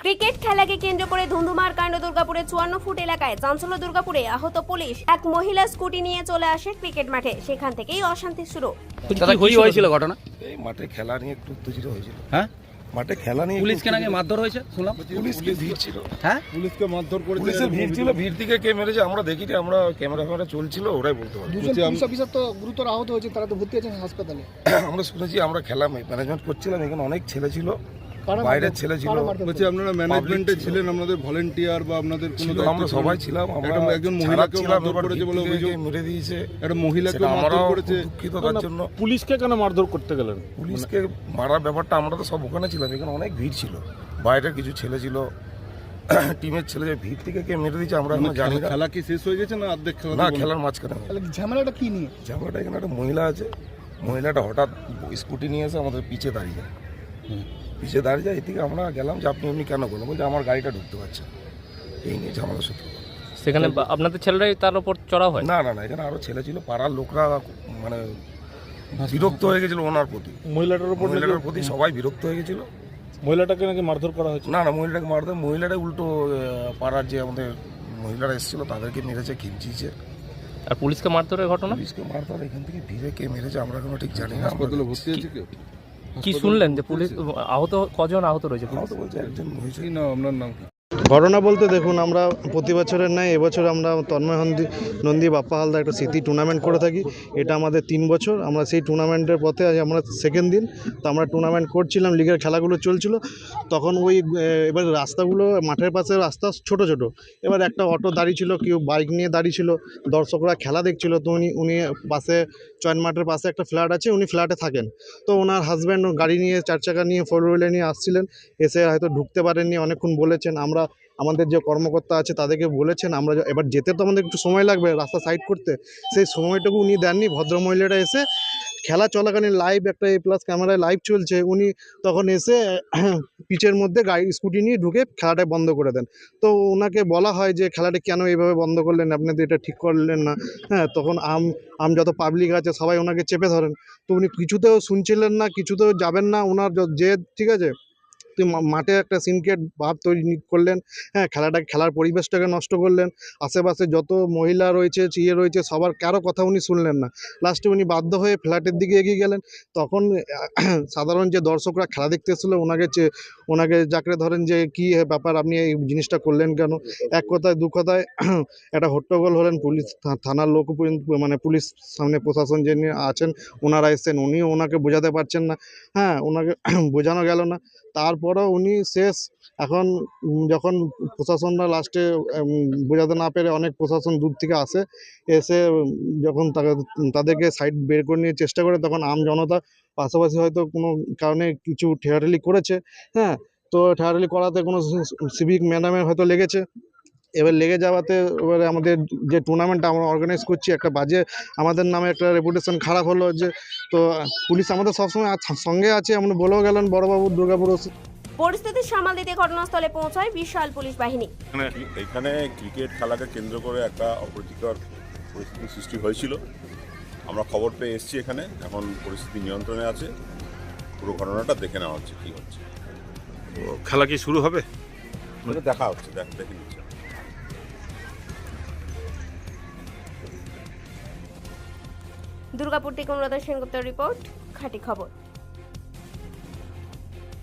Cricket খেলাকে কেন্দ্র করে ধুন্ধুমার কাণ্ড দুর্গাপুরের 54 ফুট এলাকায়। চাঞ্চল্য দুর্গাপুরে, আহত পুলিশ। এক মহিলা স্কুটি নিয়ে চলে আসে ক্রিকেট মাঠে, সেখান থেকেই অশান্তি শুরু। কি হয়েছিল ঘটনা? এই মাঠে খেলা নিয়ে একটু উত্তেজিত হয়েছিল। হ্যাঁ, মাঠে খেলা নিয়ে পুলিশকে নাকি মারধর হয়েছে শুনলাম। পুলিশকে ভিড় ছিল। হ্যাঁ, পুলিশকে মারধর করেছে। পুলিশের ভিড় ছিল, ভিড় থেকে কে মেরেছে আমরা দেখিনি, আমরা ক্যামেরা চলছিল, ওরাই বলতে পারবো। দুজন পুলিশ অফিসার তো গুরুতর আহত হয়েছে, তারা তো ভর্তি আছেন হাসপাতালে। আমরা শুনেছি, আমরা খেলা ম্যানেজমেন্ট করছিলাম, এখানে অনেক ছেলে ছিল, কারা বাইরের ছেলে ছিল। বলছি আপনারা ম্যানেজমেন্টে ছিলেন, আপনাদের ভলেন্টিয়ার বা আপনাদের কোনো ছিল, আমরা সবাই ছিলাম। আমরা একজন মহিলাকে ছিলাম, মারধর করেছে বলে অভিযোগ, মেরে দিয়েছে। একটা মহিলাকে সেটা মারধর আমরাও করেছে। দুঃখিত তার জন্য। পুলিশকে কেন মারধর করতে গেলেন? পুলিশকে মারার ব্যাপারটা আমরা তো সব ওখানে ছিলাম, এখানে অনেক ভিড় ছিল, বাইরের কিছু ছেলে ছিল, টিমের ছেলে, যে ভিড় থেকে কে মেরে দিয়েছে আমরা এখনো জানি না। খেলা কি শেষ হয়ে গেছে না অর্ধেক খেলা? না, খেলার মাঝখানে। ঝামেলাটা কি নিয়ে? ঝামেলাটা এখানে একটা মহিলা আছে, মহিলাটা হঠাৎ স্কুটি নিয়ে এসে আমাদের পিছে দাঁড়িয়ে যায়। পিছে দাঁড়িয়ে যায়, এদিকে আমরা গেলাম যে আপনি এমনি কেন করলেন, বলছে আমার গাড়িটা ঢুকতে পারছে। এই নিয়ে ঝামেলা শুরু। সেখানে আপনাদের ছেলেরাই তার উপর চড়া হয়? না, এখানে আরো ছেলে ছিল, পাড়ার লোকরা মানে বিরক্ত হয়ে গেছিল ওনার প্রতি, মহিলাটার প্রতি সবাই বিরক্ত হয়ে গেছিল। মহিলাটাকে নাকি মারধর করা হয়েছে? না, মহিলাটাকে মারতে, মহিলাটা উল্টো পাড়ার যে আমাদের মহিলারা এসেছিল তাদেরকে মেরেছে, খিমচিয়েছে। আর পুলিশকে মারধরের ঘটনা? পুলিশকে মারতে এখান থেকে ভিড়ে কে মেরেছে আমরা এখনো ঠিক জানি না। হাসপাতালে ভর্তি আছে কেউ? কি শুনলেন যে পুলিশ আহত, কজন আহত রয়েছে? তো বলছে একজন হয়েছে। কি না আপনার নাম কি? ঘটনা বলতে দেখুন, আমরা প্রতি বছরের ন্যায় এবছর আমরা তন্ময় নন্দী বাপ্পা হালদার একটা স্মৃতি টুর্নামেন্ট করে থাকি। এটা আমাদের 3 বছর। আমরা সেই টুর্নামেন্টের পথে আজ আমরা সেকেন্ড দিন। তো আমরা টুর্নামেন্ট করছিলাম, লিগের খেলাগুলো চলছিল। তখন ওই এবার রাস্তাগুলো, মাঠের পাশে রাস্তা ছোট ছোট, এবার একটা অটো দাঁড়িয়ে ছিল, কেউ বাইক নিয়ে দাঁড়িয়ে ছিল, দর্শকরা খেলা দেখছিল। তো উনি পাশে চয়ন মাঠের পাশে একটা ফ্ল্যাট আছে, উনি ফ্ল্যাটে থাকেন। তো ওনার হাজব্যান্ড গাড়ি নিয়ে 4 চাকা নিয়ে 4 হুইলার নিয়ে আসছিলেন, এসে হয়তো ঢুকতে পারেননি, অনেকক্ষণ বলেছেন। আমাদের যে কর্মকর্তা আছে তাদেরকে বলেছেন, আমরা এবার যেতে তো আমাদের একটু সময় লাগবে রাস্তা সাইড করতে, সেই সময়টুকু উনি দেননি। ভদ্রমহিলাটা এসে খেলা চলাকালীন লাইভ একটা A+ ক্যামেরায় লাইভ চলছে, উনি তখন এসে পিচের মধ্যে গাড়ি স্কুটি নিয়ে ঢুকে খেলাটা বন্ধ করে দেন। তো ওনাকে বলা হয় যে খেলাটা কেন এইভাবে বন্ধ করলেন, আপনি তো এটা ঠিক করলেন না। হ্যাঁ, তখন যত পাবলিক আছে সবাই ওনাকে চেপে ধরেন। তো উনি কিছুতেও শুনছিলেন না, কিছুতেও যাবেন না। ওনার যে ঠিক আছে, তুই মাঠে একটা সিনক্রেট ভাব তৈরি করলেন। হ্যাঁ, খেলার পরিবেশটাকে নষ্ট করলেন। আশেপাশে যত মহিলা রয়েছে, রয়েছে, সবার কারো কথা উনি শুনলেন না। লাস্টে উনি বাধ্য হয়ে ফ্ল্যাটের দিকে এগিয়ে গেলেন। তখন সাধারণ যে দর্শকরা খেলা দেখতে এসেছিলো ওনাকে জাঁকড়ে ধরেন যে কী ব্যাপার, আপনি এই জিনিসটা করলেন কেন? এক কথায় দু কথায় একটা হট্টগোল হলেন। পুলিশ থানার লোক, মানে পুলিশ সামনে প্রশাসন যিনি আছেন ওনারা এসেছেন, উনিও ওনাকে বোঝাতে পারছেন না। হ্যাঁ, ওনাকে বোঝানো গেল না। তারপরেও উনি শেষ, এখন যখন প্রশাসনরা লাস্টে বোঝাতে না পেরে, অনেক প্রশাসন দূর থেকে এসে যখন তাদেরকে সাইড বের করে নিয়ে চেষ্টা করে, তখন জনতা পাশাপাশি হয়তো কোনো কারণে কিছু ঠেলাঠেলি করেছে। হ্যাঁ, তো ঠেলাঠেলি করাতে কোনো সিভিক ম্যাডামের হয়তো লেগেছে। এবার লেগে যাওয়াতে এবারে আমাদের যে টুর্নামেন্টটা আমরা অর্গানাইজ করছি, একটা বাজে আমাদের নামে একটা রেপুটেশন খারাপ হলো। যে তো পুলিশ আমাদের সবসময় সঙ্গে আছে, আমরা বলেও গেলেন বড়বাবু দুর্গাপুর। পরিস্থিতি সামাল দিতে ঘটনাস্থলে পৌঁছায় বিশাল পুলিশ বাহিনী। এখানে ক্রিকেট খেলাকে কেন্দ্র করে একটা অপ্রীতিকর পরিস্থিতি সৃষ্টি হয়েছিল। আমরা খবর পেয়ে এসেছি এখানে, এখন পরিস্থিতি নিয়ন্ত্রণে আছে। পুরো ঘটনাটা দেখে নেওয়া হচ্ছে কী হচ্ছে। খেলা কি শুরু হবে? দেখা হচ্ছে, দেখে নিচ্ছে। দুর্গাপুর থেকে অনুরাধা সেনগুপ্তের রিপোর্ট, খাঁটি খবর।